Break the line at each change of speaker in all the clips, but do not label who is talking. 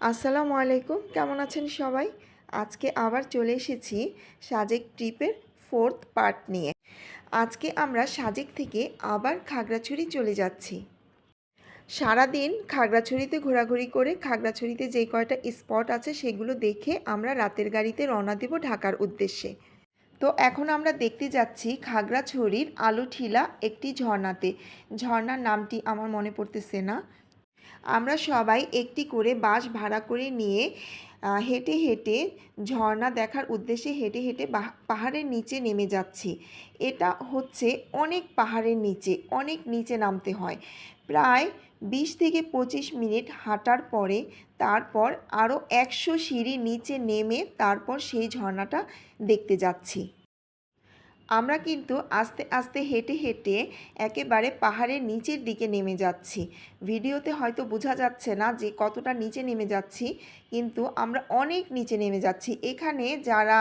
আসসালামু আলাইকুম, কেমন আছেন সবাই? আজকে আবার চলে এসেছি সাজেক ট্রিপের 4th পার্ট নিয়ে। আজকে আমরা সাজেক থেকে আবার খাগড়াছড়ি চলে যাচ্ছি। সারাদিন খাগড়াছড়িতে ঘোরাঘুরি করে খাগড়াছড়িতে যেই কয়টা স্পট আছে সেগুলো দেখে আমরা রাতের গাড়িতে রওনা দেব ঢাকার উদ্দেশ্যে। তো এখন আমরা দেখতে যাচ্ছি খাগড়াছড়ির আলুঠিলা একটি ঝর্ণাতে। ঝর্ণার নামটি আমার মনে পড়তেছে না। আমরা সবাই একটি করে বাস ভাড়া করে নিয়ে হেঁটে হেঁটে ঝর্ণা দেখার উদ্দেশ্যে হেঁটে হেঁটে পাহাড়ের নিচে নেমে যাচ্ছি। এটা হচ্ছে অনেক পাহাড়ের নিচে, অনেক নিচে নামতে হয়। প্রায় 20 থেকে 25 মিনিট হাঁটার পরে তারপর আরও 100 সিঁড়ি নিচে নেমে তারপর সেই ঝর্ণাটা দেখতে যাচ্ছি। আমরা কিন্তু আস্তে আস্তে হেঁটে হেঁটে একেবারে পাহাড়ের নিচের দিকে নেমে যাচ্ছি। ভিডিওতে হয়তো বোঝা যাচ্ছে না যে কতটা নিচে নেমে যাচ্ছি, কিন্তু আমরা অনেক নিচে নেমে যাচ্ছি। এখানে যারা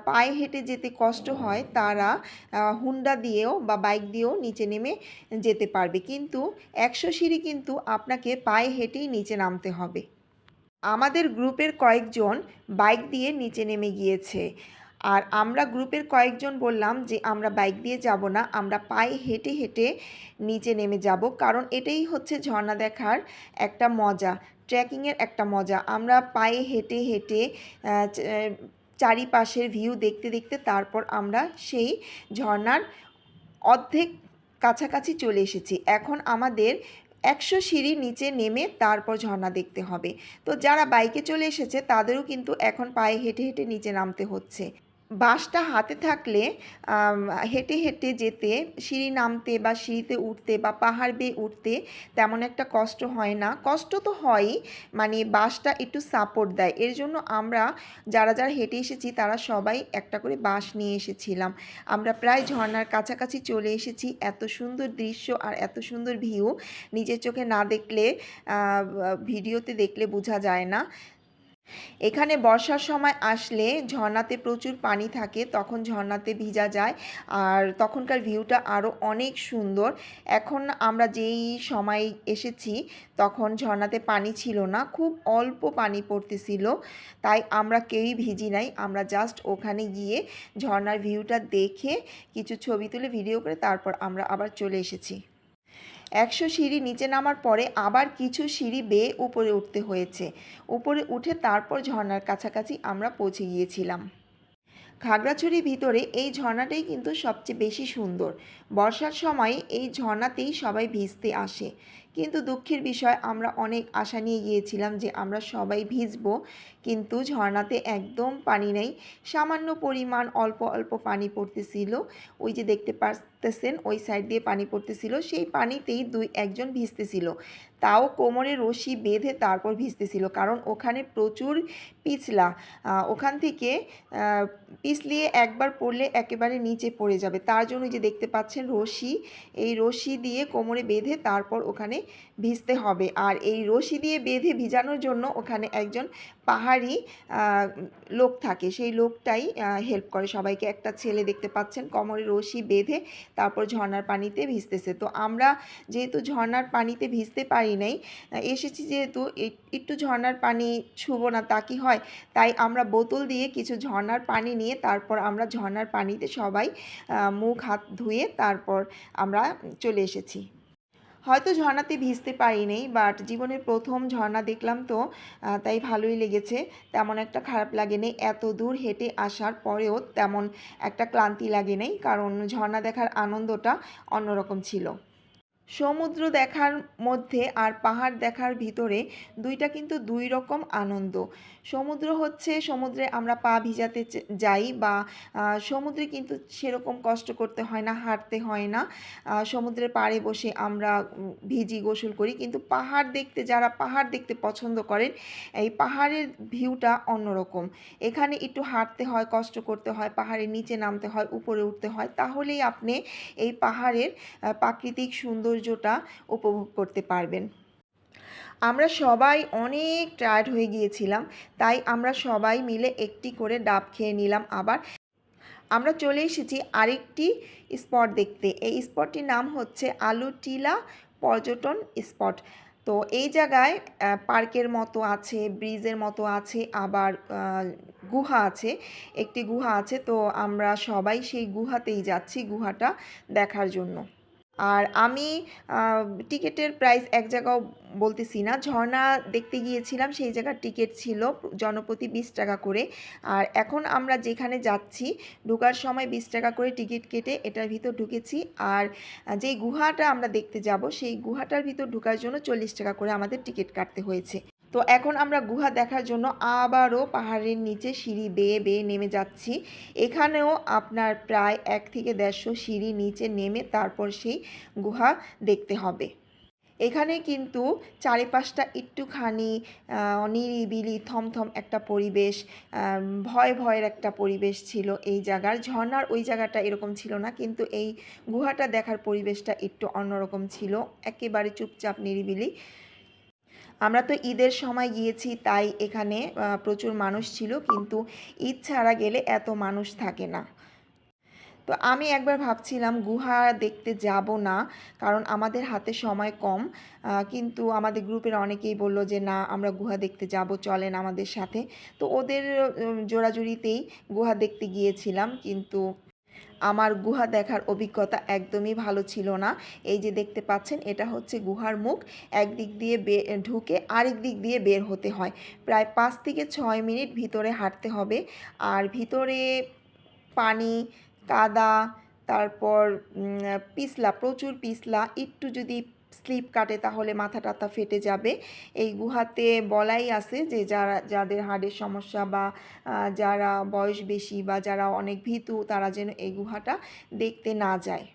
পায়ে হেঁটে যেতে কষ্ট হয় তারা হুন্ডা দিয়েও বা বাইক দিয়েও নিচে নেমে যেতে পারবে, কিন্তু 100 সিঁড়ি কিন্তু আপনাকে পায়ে হেঁটেই নিচে নামতে হবে। আমাদের গ্রুপের কয়েকজন বাইক দিয়ে নিচে নেমে গিয়েছে, আর আমরা গ্রুপের কয়েকজন বললাম যে আমরা বাইক দিয়ে যাব না, আমরা পায়ে হেঁটে হেঁটে নিচে নেমে যাব, কারণ এটাই হচ্ছে ঝর্ণা দেখার একটা মজা, ট্রেকিংয়ের একটা মজা। আমরা পায়ে হেঁটে হেঁটে চারিপাশের ভিউ দেখতে দেখতে তারপর আমরা সেই ঝর্ণার অর্ধেক কাছাকাছি চলে এসেছি। এখন আমাদের 100 সিঁড়ি নিচে নেমে তারপর ঝর্ণা দেখতে হবে। তো যারা বাইকে চলে এসেছে তাদেরও কিন্তু এখন পায়ে হেঁটে হেঁটে নিচে নামতে হচ্ছে। বাসটা হাতে থাকলে হেঁটে হেঁটে যেতে, সিঁড়ি নামতে বা সিঁড়িতে উঠতে বা পাহাড় বেয়ে উঠতে তেমন একটা কষ্ট হয় না। কষ্ট তো হয়ই, মানে বাসটা একটু সাপোর্ট দেয়। এর জন্য আমরা যারা যারা হেঁটে এসেছি তারা সবাই একটা করে বাস নিয়ে এসেছিলাম। আমরা প্রায় ঝর্ণার কাছাকাছি চলে এসেছি। এত সুন্দর দৃশ্য আর এত সুন্দর ভিউ নিজের চোখে না দেখলে, ভিডিওতে দেখলে বোঝা যায় না। এখানে বর্ষার সময় আসলে ঝর্ণাতে প্রচুর পানি থাকে, তখন ঝর্ণাতে ভিজা যায় আর তখনকার ভিউটা আরও অনেক সুন্দর। এখন আমরা যেই সময় এসেছি তখন ঝর্ণাতে পানি ছিল না, খুব অল্প পানি পড়তেছিল, তাই আমরা কেউই ভিজি নাই। আমরা জাস্ট ওখানে গিয়ে ঝর্ণার ভিউটা দেখে কিছু ছবি তুলে ভিডিও করে তারপর আমরা আবার চলে এসেছি। 100 সিঁড়ি নিচে নামার পরে আবার কিছু সিঁড়ি বেয়ে উপরে উঠতে হয়েছে। উপরে উঠে তারপর ঝর্ণার কাছাকাছি আমরা পৌঁছে গিয়েছিলাম। খাগড়াছড়ির ভিতরে এই ঝর্ণাটাই কিন্তু সবচেয়ে বেশি সুন্দর। বর্ষার সময় এই ঝর্ণাতেই সবাই ভিজতে আসে, কিন্তু দুঃখের বিষয় আমরা অনেক আশা নিয়ে গিয়েছিলাম যে আমরা সবাই ভিজবো, কিন্তু ঝর্ণাতে একদম পানি নেই। সামান্য পরিমাণ অল্প অল্প পানি পড়তেছিল। ওই যে দেখতে পারতেছেন ওই সাইড দিয়ে পানি পড়তেছিল, সেই পানিতেই একজন ভিজতেছিল, তাও কোমরে রশি বেঁধে তারপর ভিজতেছিল, কারণ ওখানে প্রচুর পিছলা। ওখান থেকে পিছলিয়ে একবার পড়লে একেবারে নিচে পড়ে যাবে, তার জন্য যে দেখতে পাচ্ছেন রশি, এই রশি দিয়ে কোমরে বেঁধে তারপর ওখানে ভিজতে হবে। আর এই রশি দিয়ে বেঁধে ভিজানোর জন্য ওখানে একজন পাহাড়ি লোক থাকে, সেই লোকটাই হেল্প করে সবাইকে। একটা ছেলে দেখতে পাচ্ছেন কোমরে রশি বেঁধে তারপর ঝর্ণার পানিতে ভিজতেছে। তো আমরা যেহেতু ঝর্ণার পানিতে ভিজতে পারি নাই, এসেছি যেহেতু একটু ঝর্ণার পানি ছুবো না তা কি হয়, তাই আমরা বোতল দিয়ে কিছু ঝর্ণার পানি নিয়ে তারপর আমরা ঝর্ণার পানিতে সবাই মুখ হাত ধুয়ে তারপর আমরা চলে এসেছি। হয়তো ঝর্ণাতে ভিজতে পারিনি, বাট জীবনের প্রথম ঝর্ণা দেখলাম তো, তাই ভালোই লেগেছে, তেমন একটা খারাপ লাগেনি। এত দূর হেঁটে আসার পরেও তেমন একটা ক্লান্তি লাগেনি, কারণ ঝর্ণা দেখার আনন্দটা অন্যরকম ছিল। সমুদ্র দেখার মধ্যে আর পাহাড় দেখার ভিতরে দুইটা কিন্তু দুই রকম আনন্দ। সমুদ্র হচ্ছে, সমুদ্রে আমরা পা ভিজাতে যাই বা সমুদ্রে কিন্তু সেরকম কষ্ট করতে হয় না, হাঁটতে হয় না। সমুদ্রের পাড়ে বসে আমরা ভিজি, গোসল করি, কিন্তু পাহাড় দেখতে, যারা পাহাড় দেখতে পছন্দ করেন, এই পাহাড়ের ভিউটা অন্যরকম। এখানে একটু হাঁটতে হয়, কষ্ট করতে হয়, পাহাড়ের নিচে নামতে হয়, উপরে উঠতে হয়, তাহলেই আপনি এই পাহাড়ের প্রাকৃতিক সৌন্দর্যটা উপভোগ করতে পারবেন। আমরা সবাই অনেক টায়ার্ড হয়ে গিয়েছিলাম, তাই আমরা সবাই মিলে একটি করে ডাব খেয়ে নিলাম। আবার আমরা চলে এসেছি আরেকটি স্পট দেখতে। এই স্পটটির নাম হচ্ছে আলুটিলা পর্যটন স্পট। তো এই জায়গায় পার্কের মতো আছে, ব্রিজের মতো আছে, আবার গুহা আছে, একটি গুহা আছে। তো আমরা সবাই সেই গুহাতেই যাচ্ছি গুহাটা দেখার জন্য। আর আমি টিকেটের প্রাইস এক জায়গাও বলতেছি না। ঝর্ণা দেখতে গিয়েছিলাম, সেই জায়গার টিকিট ছিল জনপ্রতি 20 টাকা করে। আর এখন আমরা যেখানে যাচ্ছি ঢোকার সময় 20 টাকা করে টিকিট কেটে এটার ভিতর ঢুকেছি। আর যেই গুহাটা আমরা দেখতে যাব সেই গুহাটার ভিতর ঢোকার জন্য 40 টাকা করে আমাদের টিকিট কাটতে হয়েছে। তো এখন আমরা গুহা দেখার জন্য আবারও পাহাড়ের নিচে সিঁড়ি বেয়ে বেয়ে নেমে যাচ্ছি। এখানেও আপনার প্রায় 1 থেকে 150 সিঁড়ি নিচে নেমে তারপর সেই গুহা দেখতে হবে। এখানে কিন্তু চারিপাশটা একটুখানি নিরিবিলি থমথম একটা পরিবেশ, ভয় ভয়ের একটা পরিবেশ ছিল এই জায়গার। ঝর্ণার ওই জায়গাটা এরকম ছিল না, কিন্তু এই গুহাটা দেখার পরিবেশটা একটু অন্যরকম ছিল, একেবারে চুপচাপ নিরিবিলি। আমরা তো ঈদের সময় গিয়েছি, তাই এখানে প্রচুর মানুষ ছিল, কিন্তু ঈদ ছাড়া গেলে এত মানুষ থাকে না। তো আমি একবার ভাবছিলাম গুহা দেখতে যাব না, কারণ আমাদের হাতে সময় কম। কিন্তু আমাদের গ্রুপের অনেকেই বলল যে না, আমরা গুহা দেখতে যাব, চলেন আমাদের সাথে। তো ওদের জোরাজুরিতেই গুহা দেখতে গিয়েছিলাম, কিন্তু আমার গুহা দেখার অভিজ্ঞতা একদমই ভালো ছিল না। এই যে দেখতে পাচ্ছেন, এটা হচ্ছে গুহার মুখ। একদিক দিয়ে ঢুকে আরেক দিক দিয়ে বের হতে হয়। প্রায় 5 থেকে 6 মিনিট ভিতরে হাঁটতে হবে। আর ভিতরে পানি, কাদা, তারপর পিছলা, প্রচুর পিছলা। একটু যদি স্লিপ কাটে তাহলে মাথা টাথা ফেটে যাবে। এই গুহাতে বলাই আছে যে যাদের হার্টের সমস্যা বা যারা বয়স বেশি বা যারা অনেক ভীতু, তারা যেন এই গুহাটা দেখতে না যায়।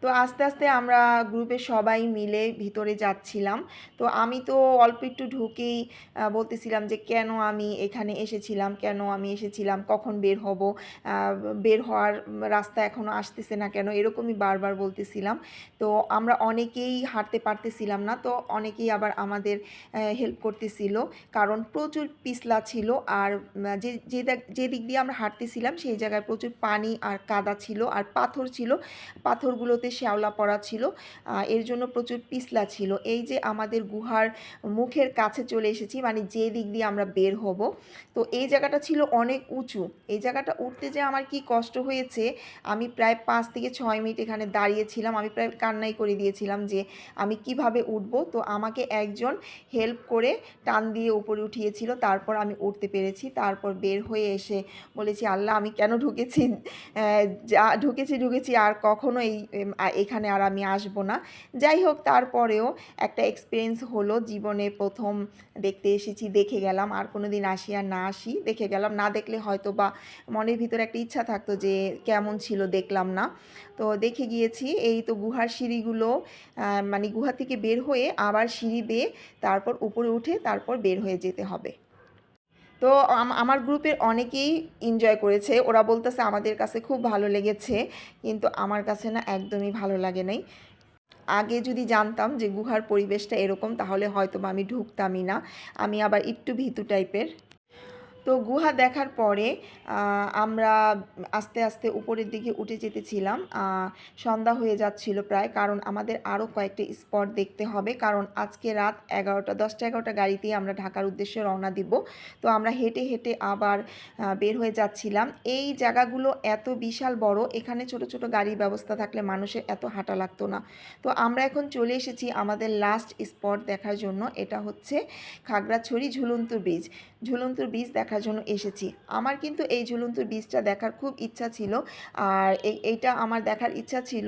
তো আস্তে আস্তে আমরা গ্রুপে সবাই মিলে ভিতরে যাচ্ছিলাম। তো আমি তো অল্প একটু ঢুকেই বলতেছিলাম যে কেন আমি এখানে এসেছিলাম, কেন আমি এসেছিলাম, কখন বের হব, বের হওয়ার রাস্তা এখনও আসতেছে না কেন, এরকমই বারবার বলতেছিলাম। তো আমরা অনেকেই হাঁটতে পারতেছিলাম না, তো অনেকেই আবার আমাদের হেল্প করতেছিল, কারণ প্রচুর পিছলা ছিল। আর যে দিক দিয়ে আমরা হাঁটতেছিলাম সেই জায়গায় প্রচুর পানি আর কাদা ছিল, আর পাথর ছিল, পাথরগুলোতে শ্যাওলা পড়া ছিল। এর জন্য প্রচুর পিছলা ছিল। এই যে আমাদের গুহার মুখের কাছে চলে এসেছি, মানে যে দিক দিয়ে আমরা বের হব। তো এই জায়গাটা ছিল অনেক উঁচু। এই জায়গাটা উঠতে যে আমার কি কষ্ট হয়েছে, আমি প্রায় 5 থেকে 6 মিনিট এখানে দাঁড়িয়েছিলাম। আমি প্রায় কান্নাই করে দিয়েছিলাম যে আমি কিভাবে উঠব। তো আমাকে একজন হেল্প করে টান দিয়ে উপরে উঠিয়েছিল, তারপর আমি উঠতে পেরেছি। তারপর বের হয়ে এসে বলেছি, আল্লাহ আমি কেন ঢুকেছি, যা ঢুকেছি আর কখনো এখানে আর আমি আসবো না। যাই হোক, তারপরেও একটা এক্সপিরিয়েন্স হলো, জীবনে প্রথম দেখতে এসেছি, দেখে গেলাম। আর কোনো দিন আসি আর না আসি, দেখে গেলাম। না দেখলে হয়তো বা মনের ভিতরে একটা ইচ্ছা থাকতো যে কেমন ছিল, দেখলাম না। তো দেখে গিয়েছি। এই তো গুহার সিঁড়িগুলো, মানে গুহা থেকে বের হয়ে আবার সিঁড়ি বেয়ে তারপর উপরে উঠে তারপর বের হয়ে যেতে হবে। তো আমার গ্রুপের অনেকেই এনজয় করেছে। ওরা বলতেছে আমাদের কাছে খুব ভালো লেগেছে, কিন্তু আমার কাছে না একদমই ভালো লাগে নাই। আগে যদি জানতাম যে গুহার পরিবেশটা এরকম, তাহলে হয়তোবা আমি ঢুকতামই না। আমি আবার একটু ভীতু টাইপের। তো গুহা দেখার পরে আমরা আস্তে আস্তে উপরের দিকে উঠে যেতেছিলাম। সন্ধ্যা হয়ে যাচ্ছিল প্রায়, কারণ আমাদের আরও কয়েকটি স্পট দেখতে হবে, কারণ আজকে রাত 11টা, 10টা-11টা গাড়িতেই আমরা ঢাকার উদ্দেশ্যে রওনা দিব। তো আমরা হেঁটে হেঁটে আবার বের হয়ে যাচ্ছিলাম। এই জায়গাগুলো এত বিশাল বড়, এখানে ছোট ছোট গাড়ির ব্যবস্থা থাকলে মানুষের এত হাঁটা লাগতো না। তো আমরা এখন চলে এসেছি আমাদের লাস্ট স্পট দেখার জন্য। এটা হচ্ছে খাগড়াছড়ি ঝুলন্ত ব্রিজ। ঝুলন্ত ব্রিজ দেখার জন্য এসেছি। আমার কিন্তু এই ঝুলন্ত ব্রিজটা দেখার খুব ইচ্ছা ছিল। আর এইটা আমার দেখার ইচ্ছা ছিল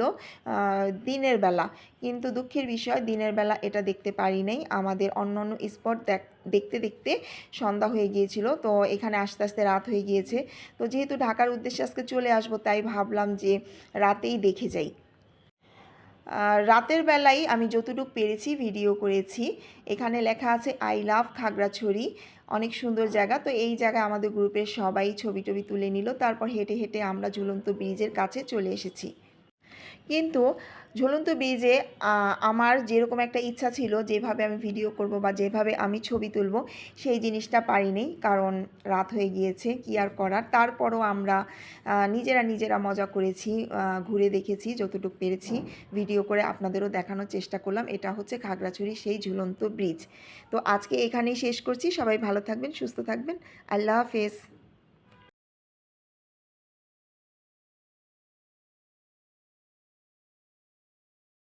দিনের বেলা, কিন্তু দুঃখের বিষয় দিনের বেলা এটা দেখতে পারি নাই। আমাদের অন্য অন্য স্পট দেখতে দেখতে সন্ধ্যা হয়ে গিয়েছিল। তো এখানে আস্তে আস্তে রাত হয়ে গিয়েছে। তো যেহেতু ঢাকার উদ্দেশ্যে আজকে চলে আসবো, তাই ভাবলাম যে রাতেই দেখে যাই। রাতের বেলায় আমি যতটুকু পেরেছি ভিডিও করেছি। এখানে লেখা আছে আই লাভ খাগড়াছড়ি, অনেক সুন্দর জায়গা। তো এই জায়গায় আমাদের গ্রুপের সবাই ছবি টবি তুলে নিল। তারপর হেঁটে হেঁটে আমরা ঝুলন্ত ব্রিজের কাছে চলে এসেছি। কিন্তু ঝুলন্ত ব্রিজে আমার যেরকম একটা ইচ্ছা ছিল যেভাবে আমি ভিডিও করব বা যেভাবে আমি ছবি তুলব সেই জিনিসটা পারিনি, কারণ রাত হয়ে গিয়েছে, কী আর করার। তারপরও আমরা নিজেরা মজা করেছি, ঘুরে দেখেছি যতটুকু পেরেছি, ভিডিও করে আপনাদেরও দেখানোর চেষ্টা করলাম। এটা হচ্ছে খাগড়াছড়ির সেই ঝুলন্ত ব্রিজ। তো আজকে এখানেই শেষ করছি। সবাই ভালো থাকবেন, সুস্থ থাকবেন। আল্লাহ হাফেজ।